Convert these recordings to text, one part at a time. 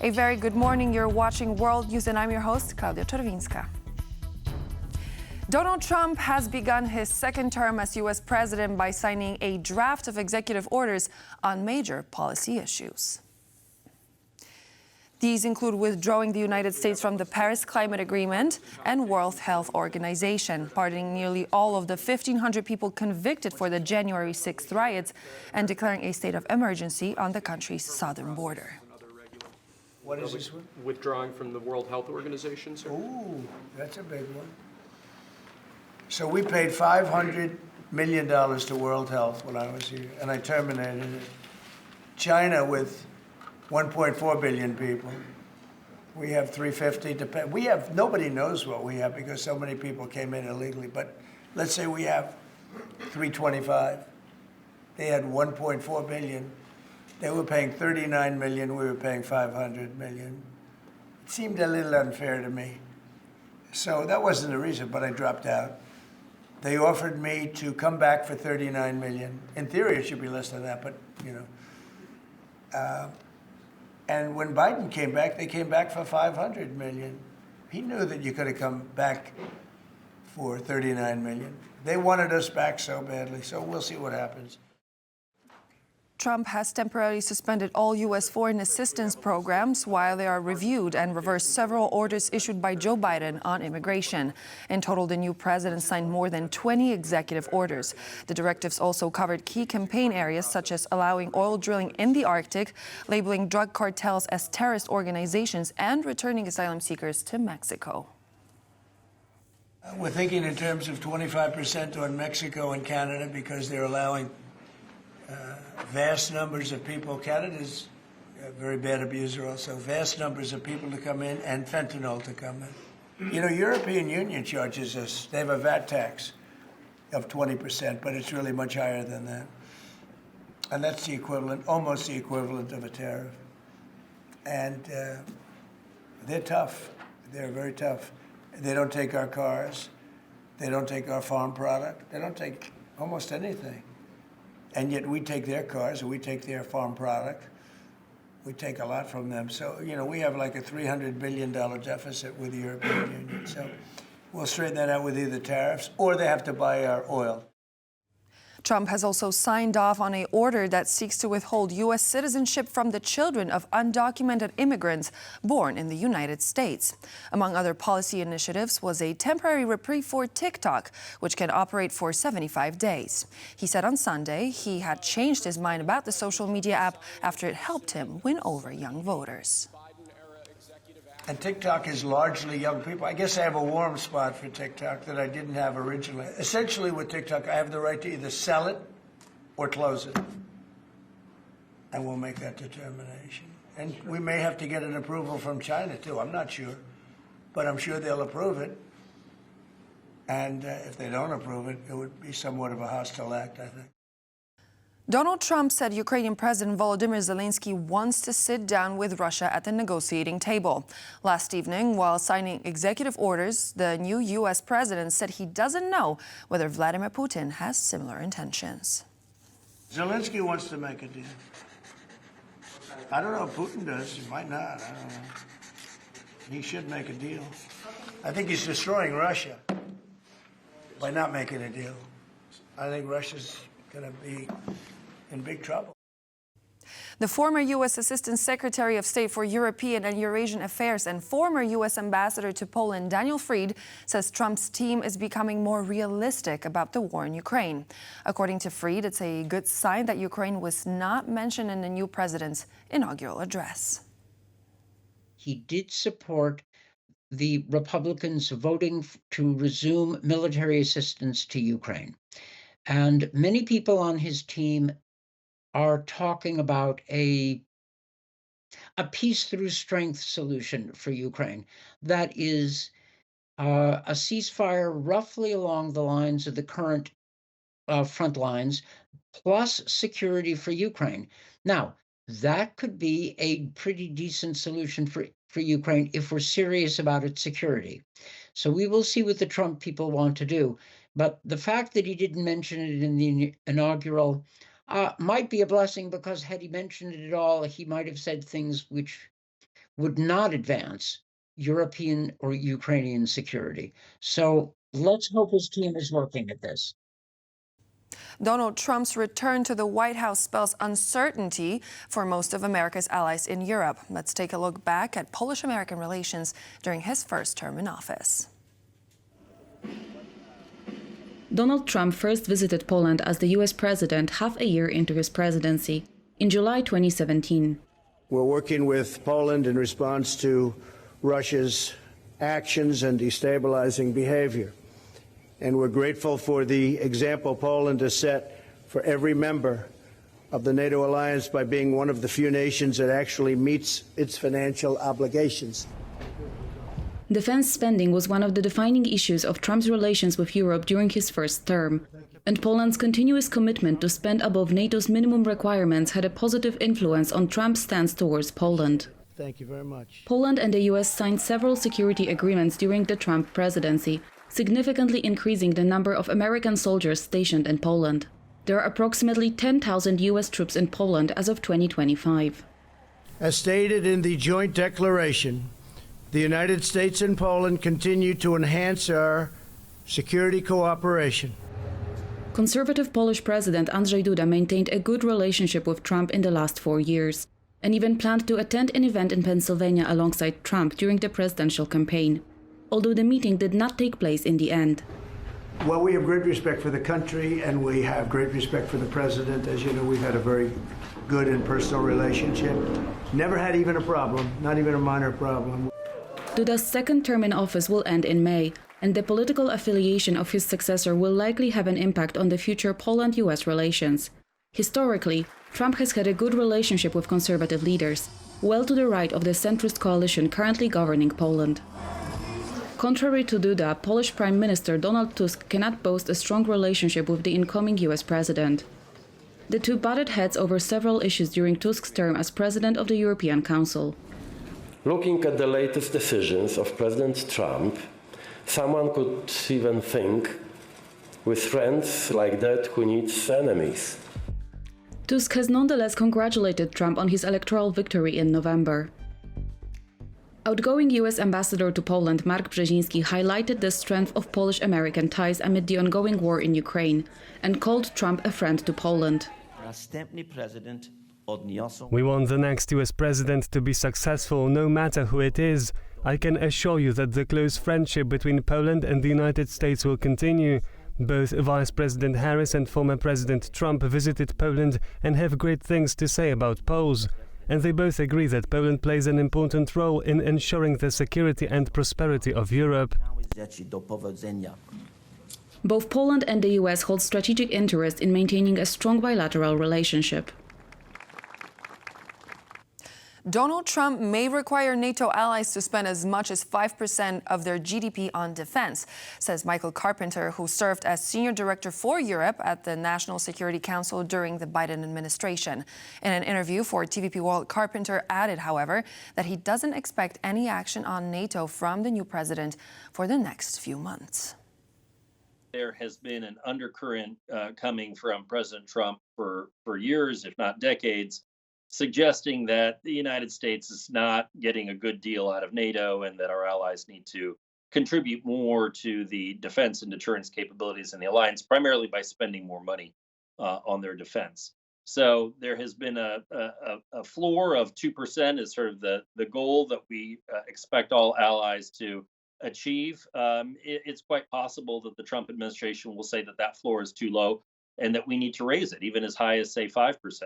A very good morning. You're watching World News and I'm your host, Klaudia Czerwińska. Donald Trump has begun his second term as U.S. president by signing a draft of executive orders on major policy issues. These include withdrawing the United States from the Paris Climate Agreement and World Health Organization, pardoning nearly all of the 1,500 people convicted for the January 6th riots, and declaring a state of emergency on the country's southern border. What is this one? Withdrawing from the World Health Organization, sir? Ooh, that's a big one. So we paid $500 million to World Health when I was here, and I terminated it. China with 1.4 billion people. We have 350 to pay. We have, nobody knows what we have because so many people came in illegally, but let's say we have 325. They had 1.4 billion. They were paying 39 million, we were paying 500 million. It seemed a little unfair to me. So that wasn't the reason, but I dropped out. They offered me to come back for 39 million. In theory, it should be less than that, but you know. And when Biden came back, they came back for 500 million. He knew that you could have come back for 39 million. They wanted us back so badly, so we'll see what happens. Trump has temporarily suspended all U.S. foreign assistance programs while they are reviewed and reversed several orders issued by Joe Biden on immigration. In total, the new president signed more than 20 executive orders. The directives also covered key campaign areas such as allowing oil drilling in the Arctic, labeling drug cartels as terrorist organizations, and returning asylum seekers to Mexico. We're thinking in terms of 25% on Mexico and Canada because they're allowing vast numbers of people. Canada's a very bad abuser also. Vast numbers of people to come in and fentanyl to come in. You know, European Union charges us, they have a VAT tax of 20%, but it's really much higher than that. And that's the equivalent, almost the equivalent of a tariff. And they're tough. They're very tough. They don't take our cars. They don't take our farm product. They don't take almost anything. And yet we take their cars, and we take their farm product. We take a lot from them. So, you know, we have like a $300 billion deficit with the European Union. So we'll straighten that out with either tariffs or they have to buy our oil. Trump has also signed off on an order that seeks to withhold U.S. citizenship from the children of undocumented immigrants born in the United States. Among other policy initiatives was a temporary reprieve for TikTok, which can operate for 75 days. He said on Sunday he had changed his mind about the social media app after it helped him win over young voters. And TikTok is largely young people. I guess I have a warm spot for TikTok that I didn't have originally. Essentially with TikTok, I have the right to either sell it or close it. And we'll make that determination. And we may have to get an approval from China, too. I'm not sure. But I'm sure they'll approve it. And if they don't approve it, it would be somewhat of a hostile act, I think. Donald Trump said Ukrainian President Volodymyr Zelenskyy wants to sit down with Russia at the negotiating table. Last evening, while signing executive orders, the new U.S. president said he doesn't know whether Vladimir Putin has similar intentions. Zelenskyy wants to make a deal. I don't know if Putin does. He might not. I don't know. He should make a deal. I think he's destroying Russia by not making a deal. I think Russia's going to be in big trouble. The former U.S. Assistant Secretary of State for European and Eurasian Affairs and former U.S. Ambassador to Poland, Daniel Fried, says Trump's team is becoming more realistic about the war in Ukraine. According to Fried, it's a good sign that Ukraine was not mentioned in the new president's inaugural address. He did support the Republicans voting to resume military assistance to Ukraine. And many people on his team are talking about a peace through strength solution for Ukraine. That is a ceasefire roughly along the lines of the current front lines, plus security for Ukraine. Now, that could be a pretty decent solution for Ukraine if we're serious about its security. So we will see what the Trump people want to do. But the fact that he didn't mention it in the inaugural might be a blessing, because had he mentioned it at all, he might have said things which would not advance European or Ukrainian security. So let's hope his team is working at this. Donald Trump's return to the White House spells uncertainty for most of America's allies in Europe. Let's take a look back at Polish-American relations during his first term in office. Donald Trump first visited Poland as the U.S. president half a year into his presidency, in July 2017. We're working with Poland in response to Russia's actions and destabilizing behavior. And we're grateful for the example Poland has set for every member of the NATO alliance by being one of the few nations that actually meets its financial obligations. Defense spending was one of the defining issues of Trump's relations with Europe during his first term, and Poland's continuous commitment to spend above NATO's minimum requirements had a positive influence on Trump's stance towards Poland. Thank you very much. Poland and the US signed several security agreements during the Trump presidency, significantly increasing the number of American soldiers stationed in Poland. There are approximately 10,000 US troops in Poland as of 2025. As stated in the joint declaration, the United States and Poland continue to enhance our security cooperation. Conservative Polish President Andrzej Duda maintained a good relationship with Trump in the last 4 years, and even planned to attend an event in Pennsylvania alongside Trump during the presidential campaign, although the meeting did not take place in the end. Well, we have great respect for the country, and we have great respect for the president. As you know, we've had a very good and personal relationship. Never had even a problem, not even a minor problem. Duda's second term in office will end in May, and the political affiliation of his successor will likely have an impact on the future Poland-US relations. Historically, Trump has had a good relationship with conservative leaders, well to the right of the centrist coalition currently governing Poland. Contrary to Duda, Polish Prime Minister Donald Tusk cannot boast a strong relationship with the incoming US president. The two butted heads over several issues during Tusk's term as president of the European Council. Looking at the latest decisions of President Trump, someone could even think, with friends like that, who needs enemies? Tusk has nonetheless congratulated Trump on his electoral victory in November. Outgoing US Ambassador to Poland Mark Brzezinski highlighted the strength of Polish-American ties amid the ongoing war in Ukraine and called Trump a friend to Poland. We want the next US president to be successful, no matter who it is. I can assure you that the close friendship between Poland and the United States will continue. Both Vice President Harris and former President Trump visited Poland and have great things to say about Poles. And they both agree that Poland plays an important role in ensuring the security and prosperity of Europe. Both Poland and the US hold strategic interest in maintaining a strong bilateral relationship. Donald Trump may require NATO allies to spend as much as 5% of their GDP on defense, says Michael Carpenter, who served as Senior Director for Europe at the National Security Council during the Biden administration. In an interview for TVP World, Carpenter added, however, that he doesn't expect any action on NATO from the new president for the next few months. There has been an undercurrent coming from President Trump for years, if not decades, suggesting that the United States is not getting a good deal out of NATO and that our allies need to contribute more to the defense and deterrence capabilities in the alliance, primarily by spending more money on their defense. So there has been a floor of 2% is sort of the goal that we expect all allies to achieve. It's quite possible that the Trump administration will say that that floor is too low and that we need to raise it, even as high as, say, 5%.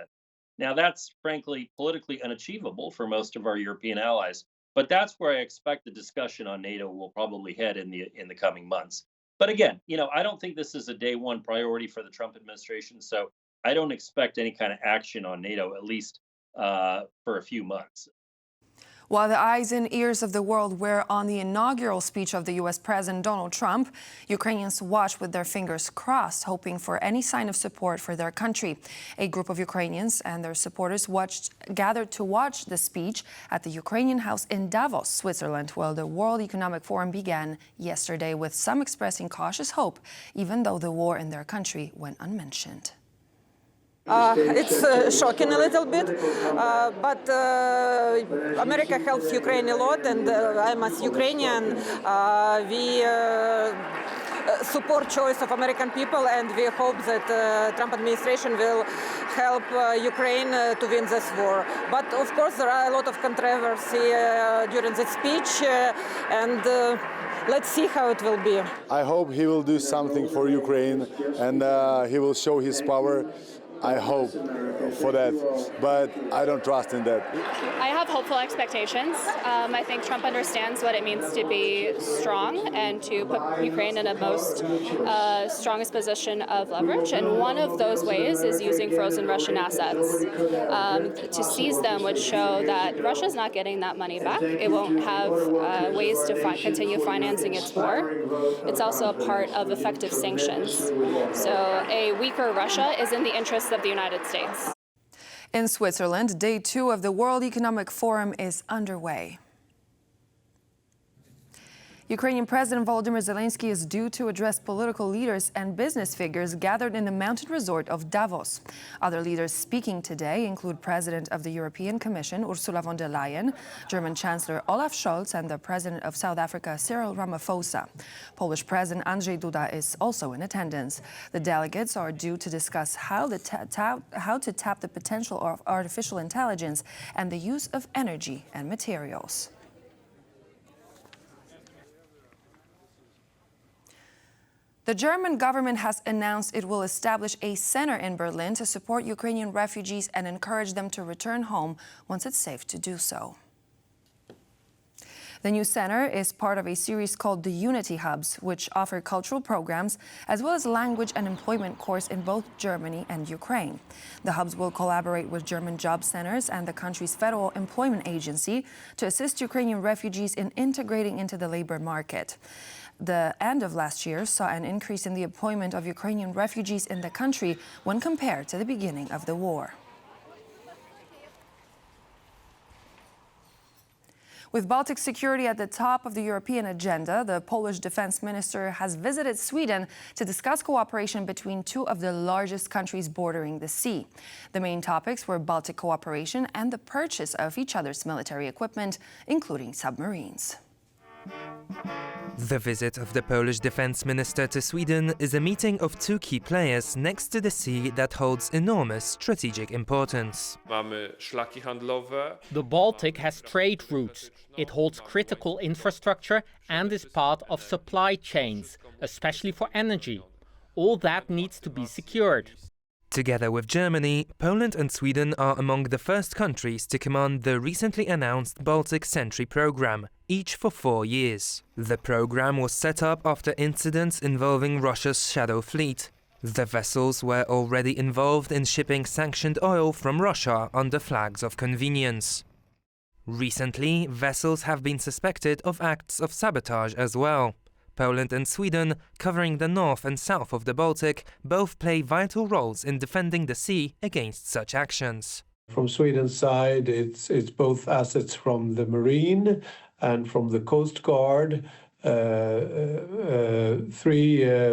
Now, that's frankly politically unachievable for most of our European allies, but that's where I expect the discussion on NATO will probably head in the coming months. But again, I don't think this is a day one priority for the Trump administration, so I don't expect any kind of action on NATO, at least for a few months. While the eyes and ears of the world were on the inaugural speech of the U.S. President Donald Trump, Ukrainians watched with their fingers crossed, hoping for any sign of support for their country. A group of Ukrainians and their supporters gathered to watch the speech at the Ukrainian House in Davos, Switzerland, while the World Economic Forum began yesterday, with some expressing cautious hope, even though the war in their country went unmentioned. It's shocking a little bit, but America helps Ukraine a lot, and I'm as Ukrainian. We support choice of American people, and we hope that Trump administration will help Ukraine to win this war. But of course, there are a lot of controversy during the speech, and let's see how it will be. I hope he will do something for Ukraine, and he will show his power. I hope for that, but I don't trust in that. I have hopeful expectations. I think Trump understands what it means to be strong and to put Ukraine in a most strongest position of leverage. And one of those ways is using frozen Russian assets. To seize them would show that Russia's not getting that money back. It won't have ways to continue financing its war. It's also a part of effective sanctions. So a weaker Russia is in the interest of the United States. In Switzerland, day 2 of the World Economic Forum is underway. Ukrainian President Volodymyr Zelenskyy is due to address political leaders and business figures gathered in the mountain resort of Davos. Other leaders speaking today include President of the European Commission, Ursula von der Leyen, German Chancellor Olaf Scholz, and the President of South Africa, Cyril Ramaphosa. Polish President Andrzej Duda is also in attendance. The delegates are due to discuss how to tap the potential of artificial intelligence and the use of energy and materials. The German government has announced it will establish a center in Berlin to support Ukrainian refugees and encourage them to return home once it's safe to do so. The new center is part of a series called the Unity Hubs, which offer cultural programs as well as language and employment course in both Germany and Ukraine. The hubs will collaborate with German job centers and the country's federal employment agency to assist Ukrainian refugees in integrating into the labor market. The end of last year saw an increase in the employment of Ukrainian refugees in the country when compared to the beginning of the war. With Baltic security at the top of the European agenda, the Polish defense minister has visited Sweden to discuss cooperation between two of the largest countries bordering the sea. The main topics were Baltic cooperation and the purchase of each other's military equipment, including submarines. The visit of the Polish defense minister to Sweden is a meeting of two key players next to the sea that holds enormous strategic importance. The Baltic has trade routes. It holds critical infrastructure and is part of supply chains, especially for energy. All that needs to be secured. Together with Germany, Poland and Sweden are among the first countries to command the recently announced Baltic Sentry program, each for 4 years. The program was set up after incidents involving Russia's Shadow Fleet. The vessels were already involved in shipping sanctioned oil from Russia under flags of convenience. Recently, vessels have been suspected of acts of sabotage as well. Poland and Sweden, covering the north and south of the Baltic, both play vital roles in defending the sea against such actions. From Sweden's side, it's both assets from the Marine and from the Coast Guard, 3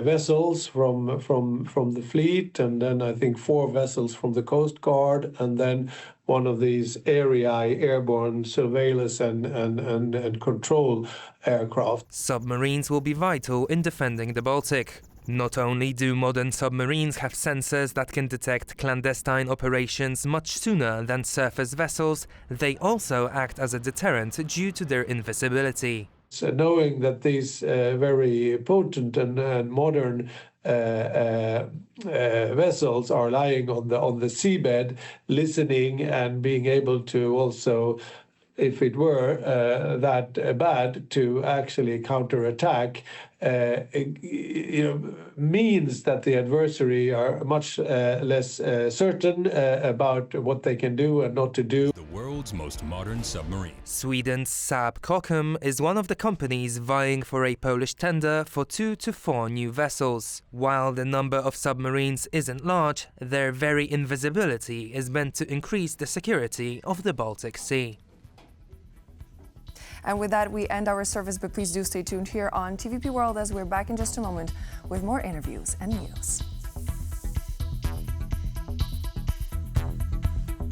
vessels from the fleet, and then I think 4 vessels from the Coast Guard, and then one of these airborne surveillance and control aircraft. Submarines will be vital in defending the Baltic. Not only do modern submarines have sensors that can detect clandestine operations much sooner than surface vessels, they also act as a deterrent due to their invisibility. So knowing that these very potent and modern vessels are lying on the seabed, listening and being able to also, if it were that bad, to actually counterattack, means that the adversary are much less certain about what they can do and not to do. The world's most modern submarine. Sweden's Saab Kockum is one of the companies vying for a Polish tender for 2 to 4 new vessels. While the number of submarines isn't large, their very invisibility is meant to increase the security of the Baltic Sea. And with that, we end our service, but please do stay tuned here on TVP World as we're back in just a moment with more interviews and news.